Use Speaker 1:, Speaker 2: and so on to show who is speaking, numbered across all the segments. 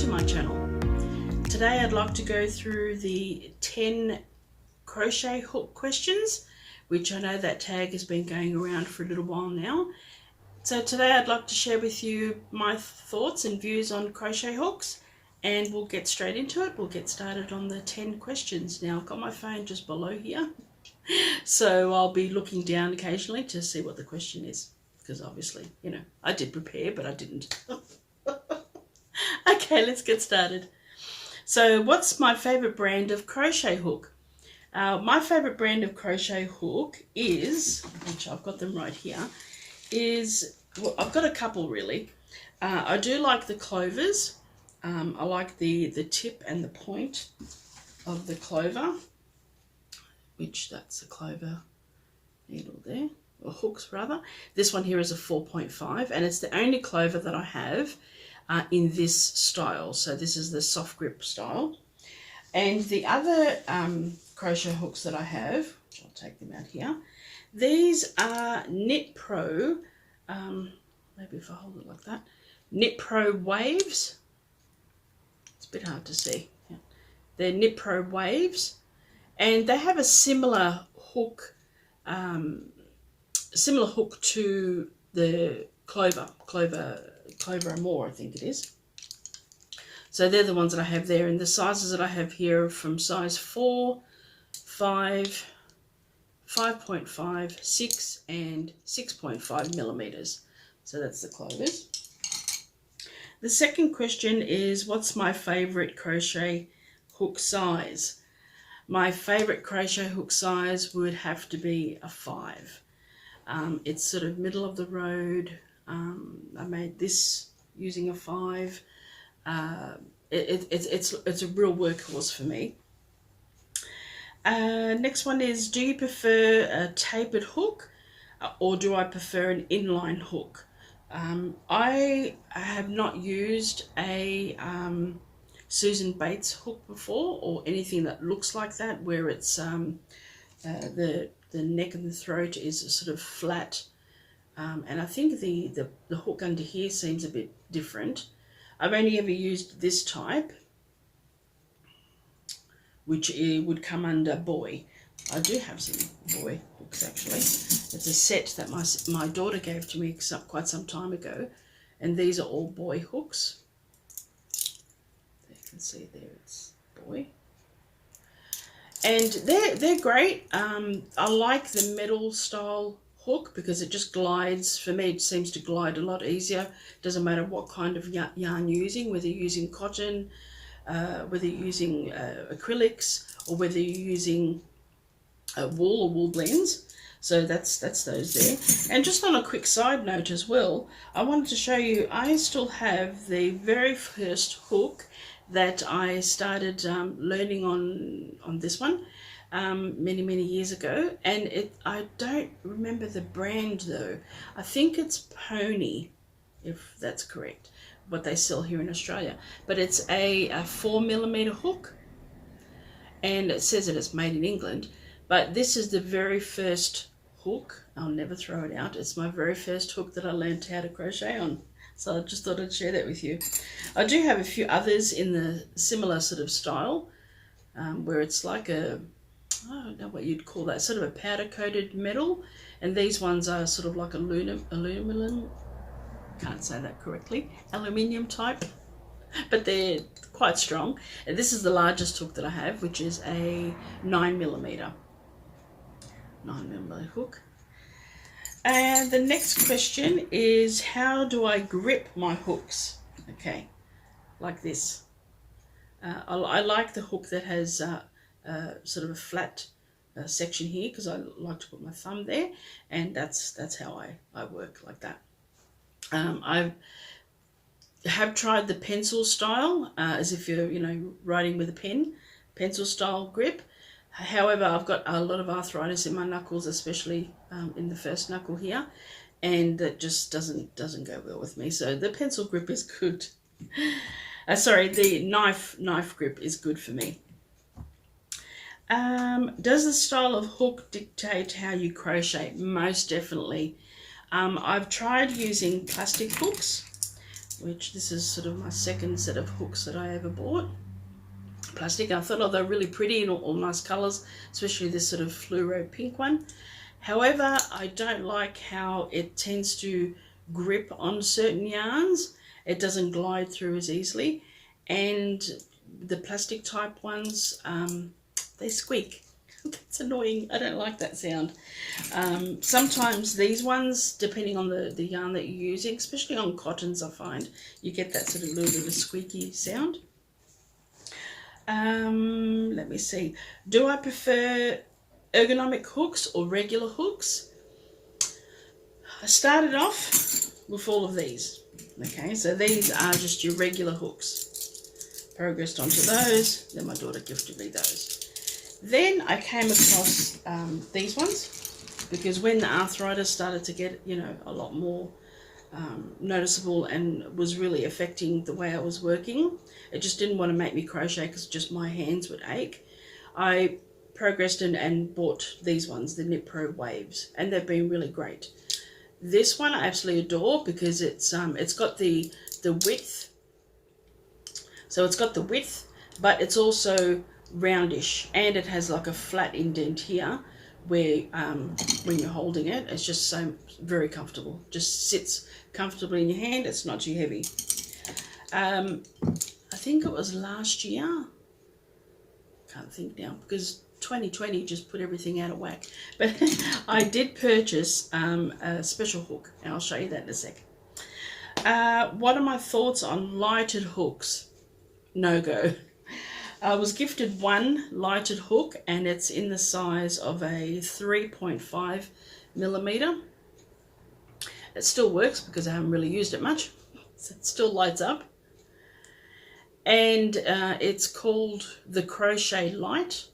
Speaker 1: to my channel. Today I'd like to go through the 10 crochet hook questions, which I know that tag has been going around for a little while now. So today I'd like to share with you my thoughts and views on crochet hooks, and we'll get straight into it. We'll get started on the 10 questions. Now I've got my phone just below here, so I'll be looking down occasionally to see what the question is, because obviously, you know, I did prepare, but I didn't. Okay, let's get started. So what's my favorite brand of crochet hook? My favorite brand of crochet hook is, which I've got them right here, well, I've got a couple really. I do like the clovers. I like the tip and the point of the clover, which that's a clover needle there, or hooks rather. This one here is a 4.5, and it's the only clover that I have in this style. So this is the soft grip style. And the other crochet hooks that I have, which I'll take them out here, these are Knit Pro, maybe if I hold it like that, Knit Pro Waves. It's a bit hard to see. Yeah. They're Knit Pro Waves, and they have a similar hook to the Clover Amore, I think it is. So they're the ones that I have there, and the sizes that I have here are from size 4, 5, 5.5, 6, and 6.5 millimeters. So that's the clovers. The second question is, what's my favorite crochet hook size? My favorite crochet hook size would have to be a 5. It's sort of middle of the road. I made this using a 5. It's a real workhorse for me. Next one is, do you prefer a tapered hook or do I prefer an inline hook? I have not used a Susan Bates hook before, or anything that looks like that, where it's the neck and the throat is sort of flat. And I think the hook under here seems a bit different. I've only ever used this type, which would come under Boye. I do have some Boye hooks actually. It's a set that my daughter gave to me quite some time ago, and these are all Boye hooks. You can see there it's Boye. And they're great. I like the metal style hook because it just glides. For me, it seems to glide a lot easier. Doesn't matter what kind of yarn you're using, whether you're using cotton, whether you're using acrylics, or whether you're using wool or wool blends. So that's those there. And just on a quick side note as well, I wanted to show you, I still have the very first hook that I started learning on this one many years ago, and I don't remember the brand though. I think it's Pony, if that's correct, what they sell here in Australia. But it's a 4mm hook, and it says that it's made in England. But this is the very first hook. I'll never throw it out. It's my very first hook that I learned how to crochet on. So I just thought I'd share that with you. I do have a few others in the similar sort of style, where it's like I don't know what you'd call that, sort of a powder coated metal, and these ones are sort of like aluminum, can't say that correctly, aluminium type, but they're quite strong. And this is the largest hook that I have, which is a 9mm hook. And the next question is, how do I grip my hooks? Okay, like this. I like the hook that has sort of a flat section here, because I like to put my thumb there, and that's how I work, like that. I have tried the pencil style, as if you're writing with a pen, pencil style grip. However, I've got a lot of arthritis in my knuckles, especially in the first knuckle here, and that just doesn't go well with me. So the pencil grip is good. Sorry, the knife grip is good for me. Does the style of hook dictate how you crochet? Most definitely. I've tried using plastic hooks, which this is sort of my second set of hooks that I ever bought. Plastic. I thought, oh, they're really pretty and all nice colours, especially this sort of fluoro pink one. However, I don't like how it tends to grip on certain yarns. It doesn't glide through as easily, and the plastic type ones, they squeak. That's annoying. I don't like that sound. Sometimes these ones, depending on the yarn that you're using, especially on cottons, I find you get that sort of little bit of a squeaky sound. Let me see. Do I prefer ergonomic hooks or regular hooks? I started off with all of these. Okay, so these are just your regular hooks. Progressed onto those, then my daughter gifted me those. Then I came across these ones, because when the arthritis started to get, you know, a lot more noticeable and was really affecting the way I was working, it just didn't want to make me crochet because just my hands would ache. I progressed and bought these ones, the Knit Pro Waves, and they've been really great. This one I absolutely adore because it's got the width. So it's got the width, but it's also roundish, and it has like a flat indent here where when you're holding it, it's just so very comfortable. Just sits comfortably in your hand. It's not too heavy. I think it was last year. Can't think now because 2020 just put everything out of whack. But I did purchase a special hook, and I'll show you that in a sec. What are my thoughts on lighted hooks? No go. I was gifted one lighted hook, and it's in the size of a 3.5 millimeter. It still works because I haven't really used it much. So it still lights up. And it's called the Crochet Light.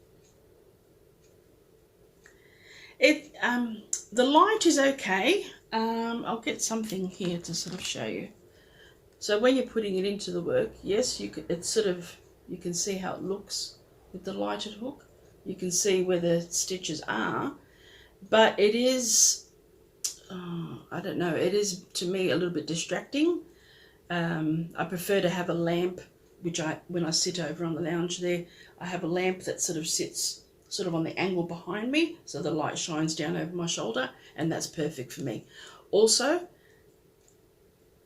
Speaker 1: The light is okay. I'll get something here to sort of show you. So when you're putting it into the work, yes, you can see how it looks with the lighted hook. You can see where the stitches are, but it is, I don't know, it is to me a little bit distracting. I prefer to have a lamp, which when I sit over on the lounge there, I have a lamp that sort of sits sort of on the angle behind me, so the light shines down over my shoulder, and that's perfect for me. Also,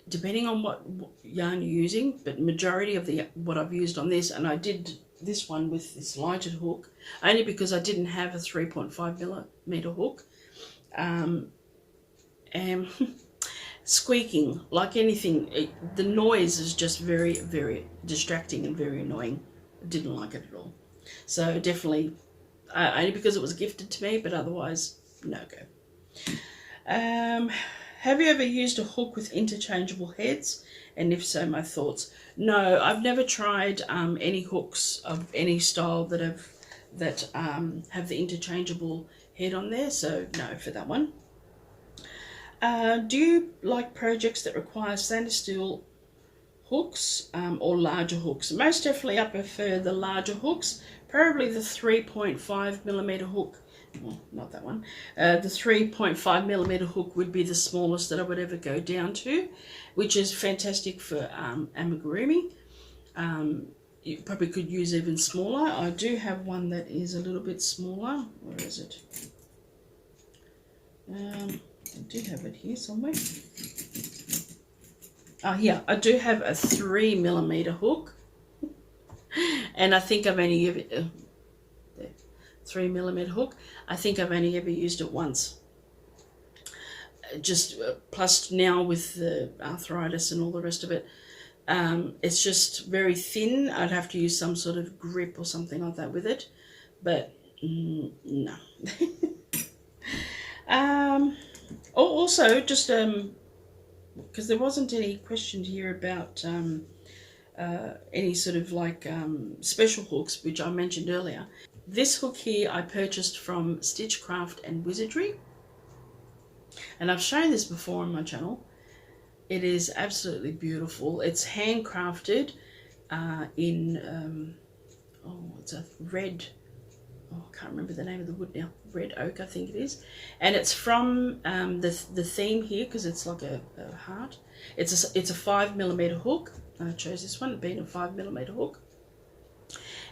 Speaker 1: depending on what yarn you're using, but majority of what I've used on this, and I did this one with this lighted hook, only because I didn't have a 3.5 millimeter hook, and squeaking, like anything, the noise is just very, very distracting and very annoying. I didn't like it at all. So definitely, only because it was gifted to me, but otherwise, no go. Have you ever used a hook with interchangeable heads? And if so, my thoughts. No, I've never tried any hooks of any style that have the interchangeable head on there, so no for that one. Do you like projects that require stainless steel hooks or larger hooks? Most definitely I prefer the larger hooks, probably the 3.5 millimeter hook. Well, not that one. The 3.5 millimeter hook would be the smallest that I would ever go down to, which is fantastic for amigurumi. You probably could use even smaller. I do have one that is a little bit smaller. Where is it? I do have it here somewhere. Oh, here. I do have a 3 millimeter hook, and I think I've only ever 3 millimeter hook. I think I've only ever used it once. Just plus now with the arthritis and all the rest of it, it's just very thin. I'd have to use some sort of grip or something like that with it, but no. Also, just because there wasn't any question here about any sort of like special hooks, which I mentioned earlier. This hook here I purchased from Stitchcraft and Wizardry, and I've shown this before on my channel. It is absolutely beautiful. It's handcrafted in it's a red, oh, I can't remember the name of the wood now, red oak I think it is, and it's from the theme here, because it's like a heart. It's a 5mm hook. I chose this one, being a 5mm hook,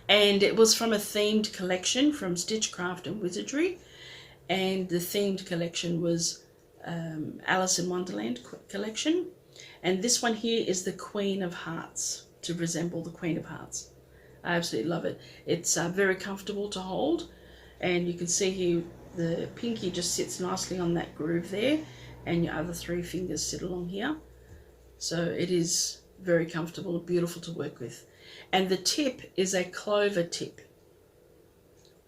Speaker 1: and it was from a themed collection from Stitchcraft and Wizardry, and the themed collection was Alice in Wonderland collection, and this one here is the Queen of Hearts, to resemble the Queen of Hearts. I absolutely love it. It's very comfortable to hold, and you can see here the pinky just sits nicely on that groove there, and your other 3 fingers sit along here. So it is very comfortable and beautiful to work with. And the tip is a clover tip.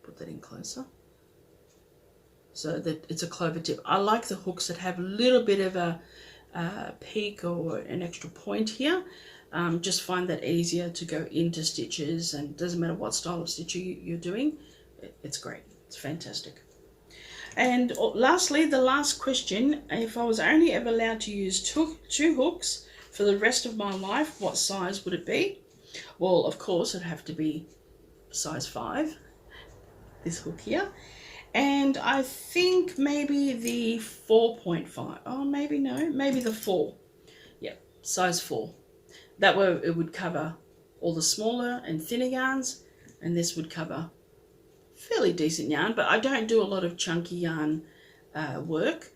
Speaker 1: Put that in closer. So that it's a clover tip. I like the hooks that have a little bit of a peak or an extra point here. Just find that easier to go into stitches, and it doesn't matter what style of stitch you're doing. It's great. It's fantastic. And lastly, the last question: if I was only ever allowed to use two hooks for the rest of my life, what size would it be? Well, of course, it'd have to be size 5, this hook here. And I think maybe the 4.5. Oh, maybe no, maybe the 4. Yeah, size 4. That way it would cover all the smaller and thinner yarns, and this would cover fairly decent yarn. But I don't do a lot of chunky yarn work,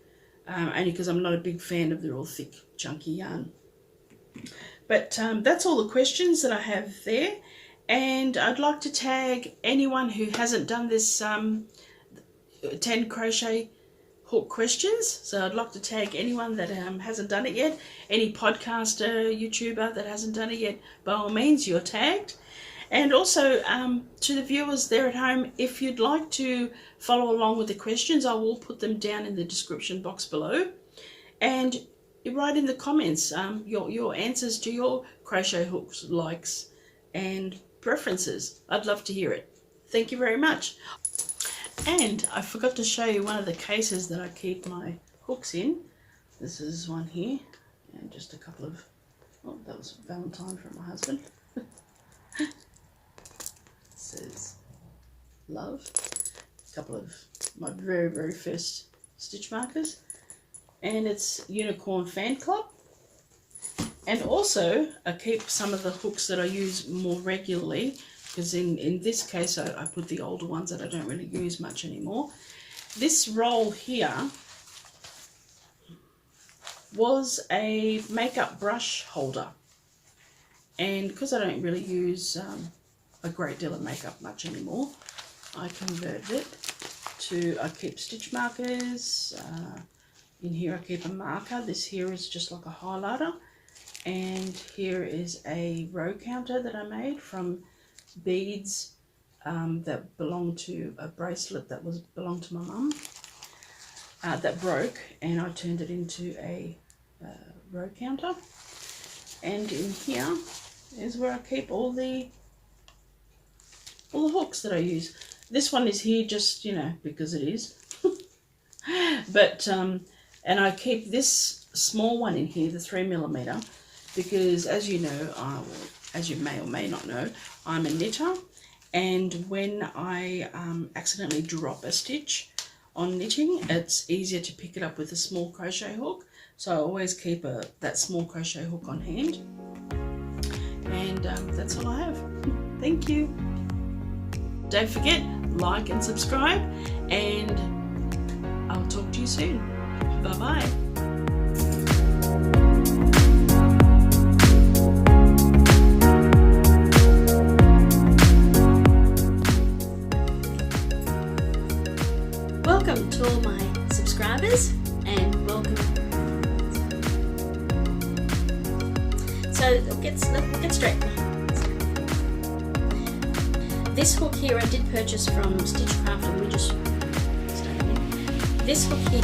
Speaker 1: only because I'm not a big fan of the real thick chunky yarn. But that's all the questions that I have there, and I'd like to tag anyone who hasn't done this 10 crochet hook questions. So I'd like to tag anyone that hasn't done it yet, any podcaster, YouTuber that hasn't done it yet. By all means, you're tagged. And also to the viewers there at home, if you'd like to follow along with the questions, I will put them down in the description box below, and you write in the comments your answers to your crochet hooks, likes and preferences. I'd love to hear it. Thank you very much. And I forgot to show you one of the cases that I keep my hooks in. This is one here, and just a couple of, oh, that was Valentine from my husband. It says love. A couple of my very, very first stitch markers. And it's Unicorn Fan Club. And also I keep some of the hooks that I use more regularly, because in this case I put the older ones that I don't really use much anymore. This roll here was a makeup brush holder, and because I don't really use a great deal of makeup much anymore, I converted it to, I keep stitch markers, in here I keep a marker. This here is just like a highlighter, and here is a row counter that I made from beads that belonged to a bracelet that belonged to my mum, that broke, and I turned it into a row counter. And in here is where I keep all the hooks that I use. This one is here just, you know, because it is. But and I keep this small one in here, the 3mm, because as you know, as you may or may not know, I'm a knitter, and when I accidentally drop a stitch on knitting, it's easier to pick it up with a small crochet hook. So I always keep that small crochet hook on hand. And that's all I have. Thank you. Don't forget, like and subscribe, and I'll talk to you soon. Bye-bye.
Speaker 2: Welcome to all my subscribers, and welcome. So we'll get straight. This hook here I did purchase from Stitchcraft, and we just started. This hook here.